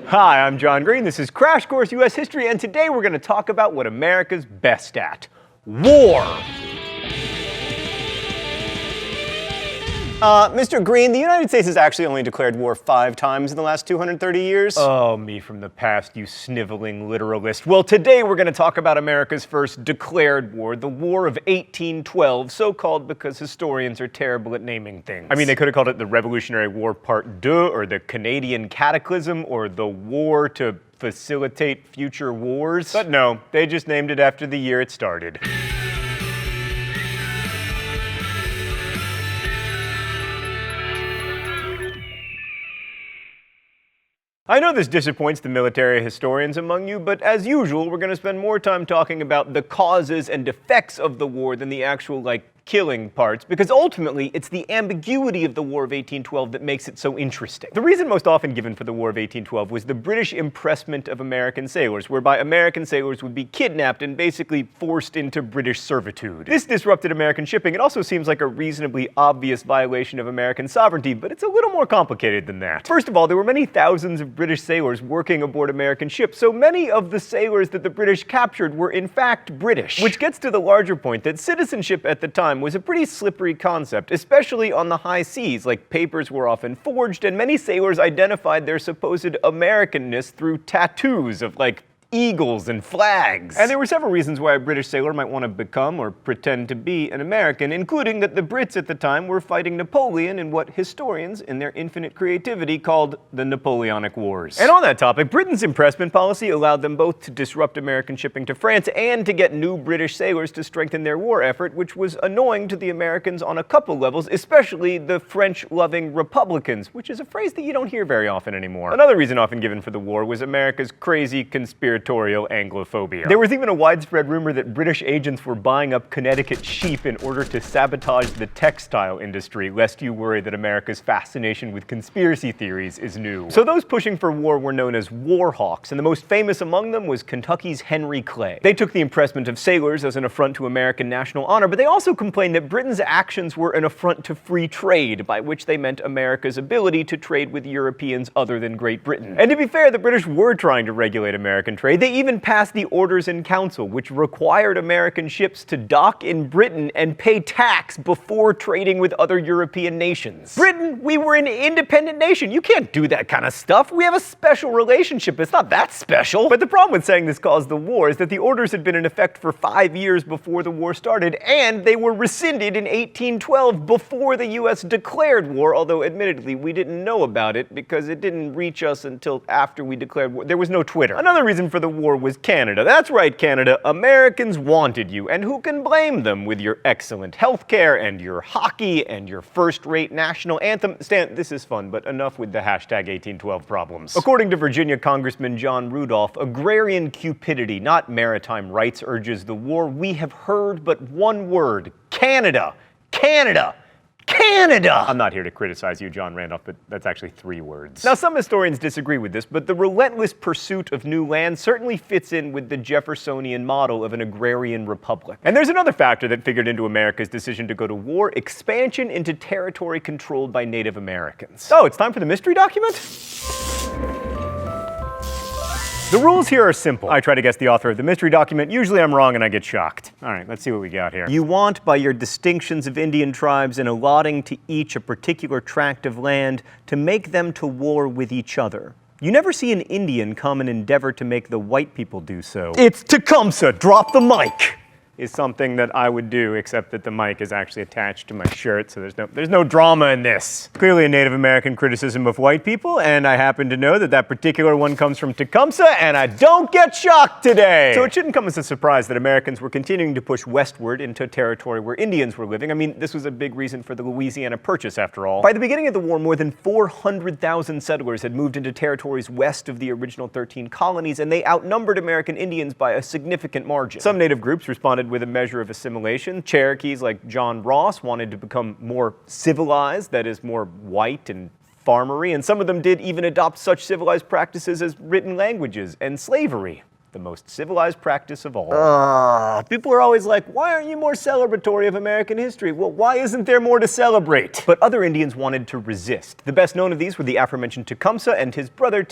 Hi, I'm John Green. This is Crash Course U.S. History, and today we're going to talk about what America's best at: war. Mr. Green, the United States has actually only declared war 5 times in the last 230 years. Oh, me from the past, you sniveling literalist. Well, today we're going to talk about America's first declared war, the War of 1812, so called because historians are terrible at naming things. I mean, they could have called it the Revolutionary War Part 2, or the Canadian Cataclysm, or the War to Facilitate Future Wars. But no, they just named it after the year it started. I know this disappoints the military historians among you, but as usual, we're going to spend more time talking about the causes and effects of the war than the actual, killing parts, because ultimately it's the ambiguity of the War of 1812 that makes it so interesting. The reason most often given for the War of 1812 was the British impressment of American sailors, whereby American sailors would be kidnapped and basically forced into British servitude. This disrupted American shipping. It also seems like a reasonably obvious violation of American sovereignty, but it's a little more complicated than that. First of all, there were many thousands of British sailors working aboard American ships, so many of the sailors that the British captured were in fact British. Which gets to the larger point that citizenship at the time was a pretty slippery concept, especially on the high seas. Papers were often forged, and many sailors identified their supposed Americanness through tattoos of, eagles and flags. And there were several reasons why a British sailor might want to become or pretend to be an American, including that the Brits at the time were fighting Napoleon in what historians, in their infinite creativity, called the Napoleonic Wars. And on that topic, Britain's impressment policy allowed them both to disrupt American shipping to France and to get new British sailors to strengthen their war effort, which was annoying to the Americans on a couple levels, especially the French-loving Republicans, which is a phrase that you don't hear very often anymore. Another reason often given for the war was America's crazy conspiratorial Anglophobia. There was even a widespread rumor that British agents were buying up Connecticut sheep in order to sabotage the textile industry, lest you worry that America's fascination with conspiracy theories is new. So those pushing for war were known as war hawks, and the most famous among them was Kentucky's Henry Clay. They took the impressment of sailors as an affront to American national honor, but they also complained that Britain's actions were an affront to free trade, by which they meant America's ability to trade with Europeans other than Great Britain. And to be fair, the British were trying to regulate American trade. They even passed the Orders in Council, which required American ships to dock in Britain and pay tax before trading with other European nations. Britain, we were an independent nation. You can't do that kind of stuff. We have a special relationship. It's not that special. But the problem with saying this caused the war is that the orders had been in effect for 5 years before the war started, and they were rescinded in 1812 before the U.S. declared war, although admittedly we didn't know about it because it didn't reach us until after we declared war. There was no Twitter. Another reason for the war was Canada. That's right, Canada. Americans wanted you, and who can blame them with your excellent healthcare and your hockey and your first-rate national anthem? Stan, this is fun, but enough with the hashtag 1812 problems. According to Virginia Congressman John Rudolph, agrarian cupidity, not maritime rights, urges the war. We have heard but one word: Canada. Canada. Canada! I'm not here to criticize you, John Randolph, but that's actually 3 words. Now, some historians disagree with this, but the relentless pursuit of new land certainly fits in with the Jeffersonian model of an agrarian republic. And there's another factor that figured into America's decision to go to war: expansion into territory controlled by Native Americans. Oh, it's time for the mystery document? The rules here are simple. I try to guess the author of the mystery document. Usually I'm wrong and I get shocked. All right, let's see what we got here. You want, by your distinctions of Indian tribes and allotting to each a particular tract of land, to make them to war with each other. You never see an Indian come and endeavor to make the white people do so. It's Tecumseh! Drop the mic! Is something that I would do, except that the mic is actually attached to my shirt, so there's no drama in this. Clearly a Native American criticism of white people, and I happen to know that that particular one comes from Tecumseh, and I don't get shocked today! So it shouldn't come as a surprise that Americans were continuing to push westward into territory where Indians were living. I mean, this was a big reason for the Louisiana Purchase, after all. By the beginning of the war, more than 400,000 settlers had moved into territories west of the original 13 colonies, and they outnumbered American Indians by a significant margin. Some Native groups responded with a measure of assimilation. Cherokees like John Ross wanted to become more civilized, that is, more white and farmery, and some of them did even adopt such civilized practices as written languages and slavery. the most civilized practice of all. People are always like, why aren't you more celebratory of American history? Well, why isn't there more to celebrate? But other Indians wanted to resist. The best known of these were the aforementioned Tecumseh and his brother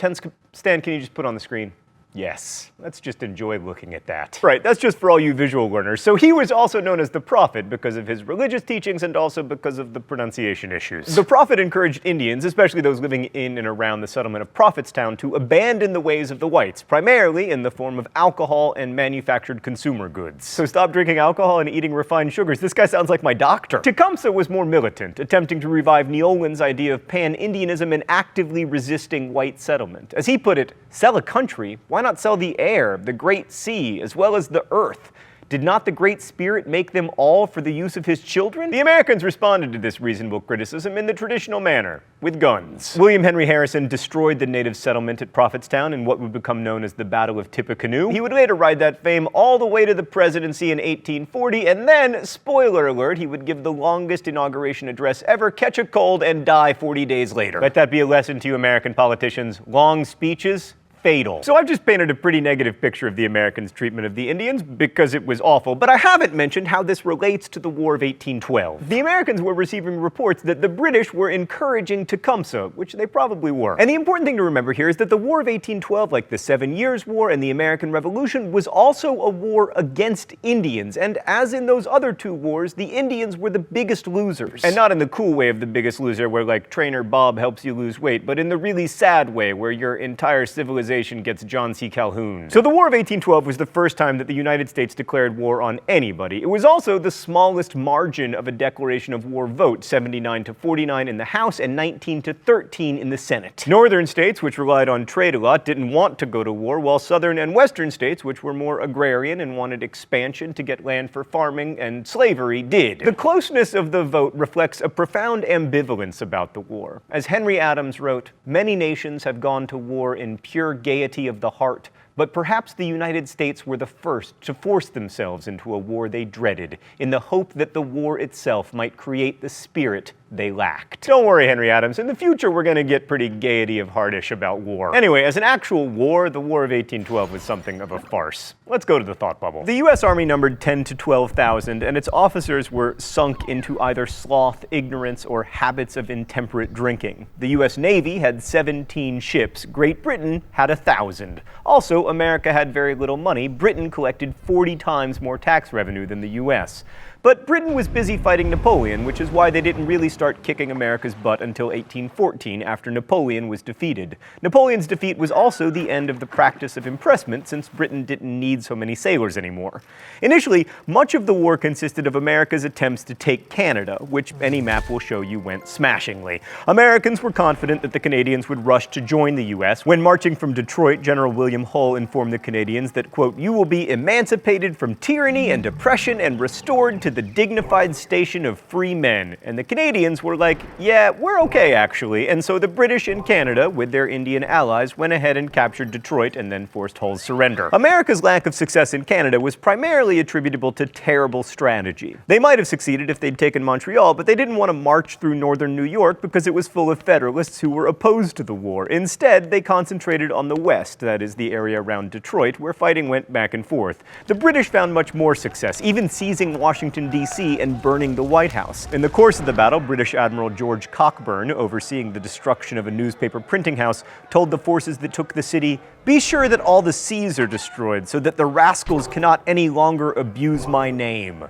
Stan, can you just put on the screen? Yes, let's just enjoy looking at that. Right, that's just for all you visual learners. So he was also known as the Prophet because of his religious teachings and also because of the pronunciation issues. The Prophet encouraged Indians, especially those living in and around the settlement of Prophetstown, to abandon the ways of the whites, primarily in the form of alcohol and manufactured consumer goods. So stop drinking alcohol and eating refined sugars. This guy sounds like my doctor. Tecumseh was more militant, attempting to revive Neolon's idea of pan-Indianism and actively resisting white settlement. As he put it, sell a country, why not sell the air, the great sea, as well as the earth? Did not the Great Spirit make them all for the use of his children? The Americans responded to this reasonable criticism in the traditional manner, with guns. William Henry Harrison destroyed the native settlement at Prophetstown in what would become known as the Battle of Tippecanoe. He would later ride that fame all the way to the presidency in 1840, and then, spoiler alert, he would give the longest inauguration address ever, catch a cold, and die 40 days later. Let that be a lesson to you American politicians. Long speeches, fatal. So I've just painted a pretty negative picture of the Americans' treatment of the Indians because it was awful, but I haven't mentioned how this relates to the War of 1812. The Americans were receiving reports that the British were encouraging Tecumseh, which they probably were. And the important thing to remember here is that the War of 1812, like the 7 Years' War and the American Revolution, was also a war against Indians, and as in those other two wars, the Indians were the biggest losers. And not in the cool way of the biggest loser where like Trainer Bob helps you lose weight, but in the really sad way where your entire civilization gets John C. Calhoun. So the War of 1812 was the first time that the United States declared war on anybody. It was also the smallest margin of a declaration of war vote, 79-49 in the House and 19-13 in the Senate. Northern states, which relied on trade a lot, didn't want to go to war, while southern and western states, which were more agrarian and wanted expansion to get land for farming and slavery, did. The closeness of the vote reflects a profound ambivalence about the war. As Henry Adams wrote, "Many nations have gone to war in pure gaiety of the heart, but perhaps the United States were the first to force themselves into a war they dreaded, in the hope that the war itself might create the spirit they lacked." Don't worry, Henry Adams. In the future, we're going to get pretty gaiety of heartish about war. Anyway, as an actual war, the War of 1812 was something of a farce. Let's go to the thought bubble. The U.S. Army numbered 10,000 to 12,000, and its officers were sunk into either sloth, ignorance, or habits of intemperate drinking. The U.S. Navy had 17 ships. Great Britain had 1,000. Also, America had very little money. Britain collected 40 times more tax revenue than the U.S. But Britain was busy fighting Napoleon, which is why they didn't really start kicking America's butt until 1814, after Napoleon was defeated. Napoleon's defeat was also the end of the practice of impressment, since Britain didn't need so many sailors anymore. Initially, much of the war consisted of America's attempts to take Canada, which any map will show you went smashingly. Americans were confident that the Canadians would rush to join the U.S. When marching from Detroit, General William Hull informed the Canadians that, quote, "You will be emancipated from tyranny and oppression and restored to the dignified station of free men." And the Canadians were like, yeah, we're okay actually. And so the British in Canada, with their Indian allies, went ahead and captured Detroit and then forced Hull's surrender. America's lack of success in Canada was primarily attributable to terrible strategy. They might have succeeded if they'd taken Montreal, but they didn't want to march through northern New York because it was full of Federalists who were opposed to the war. Instead, they concentrated on the west, that is, the area around Detroit, where fighting went back and forth. The British found much more success, even seizing Washington, D.C. and burning the White House. In the course of the battle, British Admiral George Cockburn, overseeing the destruction of a newspaper printing house, told the forces that took the city, "Be sure that all the seas are destroyed so that the rascals cannot any longer abuse my name."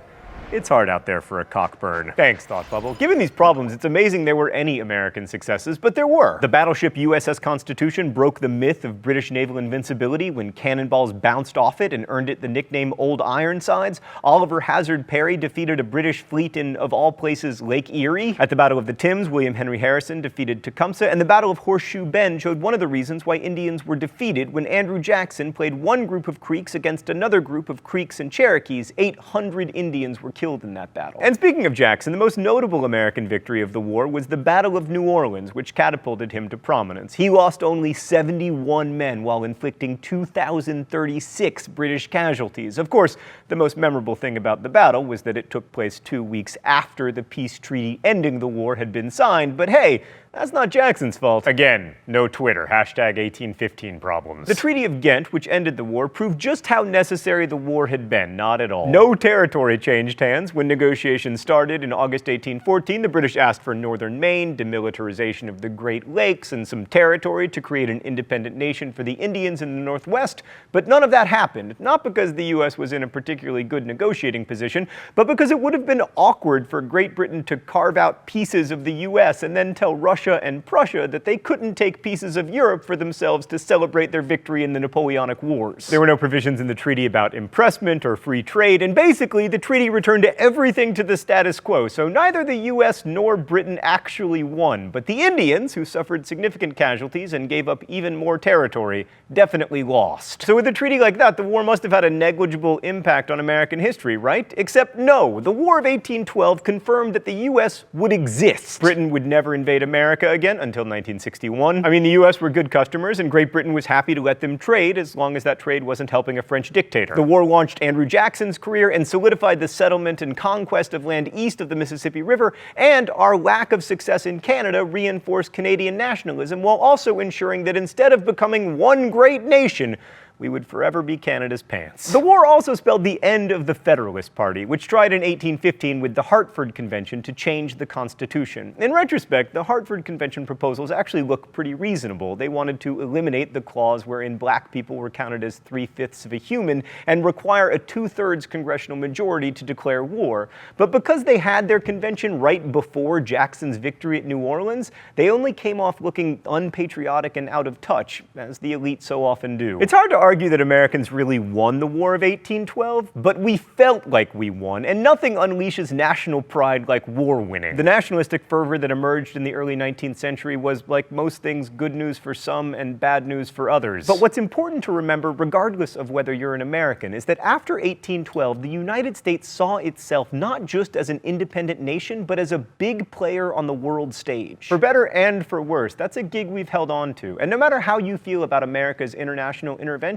It's hard out there for a Cockburn. Thanks, Thought Bubble. Given these problems, it's amazing there were any American successes, but there were. The battleship USS Constitution broke the myth of British naval invincibility when cannonballs bounced off it and earned it the nickname Old Ironsides. Oliver Hazard Perry defeated a British fleet in, of all places, Lake Erie. At the Battle of the Thames, William Henry Harrison defeated Tecumseh, and the Battle of Horseshoe Bend showed one of the reasons why Indians were defeated when Andrew Jackson played one group of Creeks against another group of Creeks and Cherokees. 800 Indians were killed in that battle. And speaking of Jackson, the most notable American victory of the war was the Battle of New Orleans, which catapulted him to prominence. He lost only 71 men while inflicting 2,036 British casualties. Of course, the most memorable thing about the battle was that it took place 2 weeks after the peace treaty ending the war had been signed, but hey, That's not Jackson's fault. Again, no Twitter, hashtag 1815 problems. The Treaty of Ghent, which ended the war, proved just how necessary the war had been, not at all. No territory changed hands. When negotiations started in August 1814, the British asked for northern Maine, demilitarization of the Great Lakes, and some territory to create an independent nation for the Indians in the Northwest, but none of that happened, not because the US was in a particularly good negotiating position, but because it would have been awkward for Great Britain to carve out pieces of the US and then tell Russia and Prussia that they couldn't take pieces of Europe for themselves to celebrate their victory in the Napoleonic Wars. There were no provisions in the treaty about impressment or free trade, and basically the treaty returned everything to the status quo, so neither the US nor Britain actually won, but the Indians, who suffered significant casualties and gave up even more territory, definitely lost. So with a treaty like that, the war must have had a negligible impact on American history, right? Except no, the War of 1812 confirmed that the US would exist. Britain would never invade America again until 1961. I mean, the US were good customers, and Great Britain was happy to let them trade as long as that trade wasn't helping a French dictator. The war launched Andrew Jackson's career and solidified the settlement and conquest of land east of the Mississippi River, and our lack of success in Canada reinforced Canadian nationalism while also ensuring that instead of becoming one great nation, we would forever be Canada's pants. The war also spelled the end of the Federalist Party, which tried in 1815 with the Hartford Convention to change the Constitution. In retrospect, the Hartford Convention proposals actually look pretty reasonable. They wanted to eliminate the clause wherein black people were counted as 3/5 of a human and require a 2/3 congressional majority to declare war. But because they had their convention right before Jackson's victory at New Orleans, they only came off looking unpatriotic and out of touch, as the elite so often do. It's hard to argue that Americans really won the War of 1812, but we felt like we won, and nothing unleashes national pride like war winning. The nationalistic fervor that emerged in the early 19th century was, like most things, good news for some and bad news for others. But what's important to remember, regardless of whether you're an American, is that after 1812, the United States saw itself not just as an independent nation, but as a big player on the world stage. For better and for worse, that's a gig we've held on to. And no matter how you feel about America's international interventions,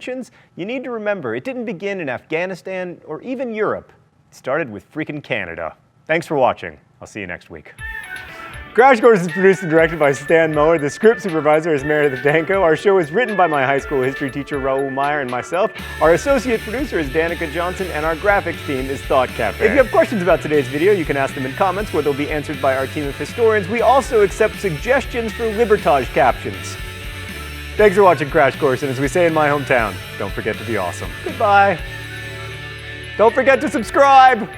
you need to remember it didn't begin in Afghanistan or even Europe. It started with freaking Canada. Thanks for watching. I'll see you next week. Crash Course is produced and directed by Stan Mower. The script supervisor is Meredith Danko. Our show is written by my high school history teacher, Raoul Meyer, and myself. Our associate producer is Danica Johnson, and our graphics team is Thought Cafe. If you have questions about today's video, you can ask them in comments, where they'll be answered by our team of historians. We also accept suggestions for Libertage captions. Thanks for watching Crash Course, and as we say in my hometown, don't forget to be awesome. Goodbye. Don't forget to subscribe!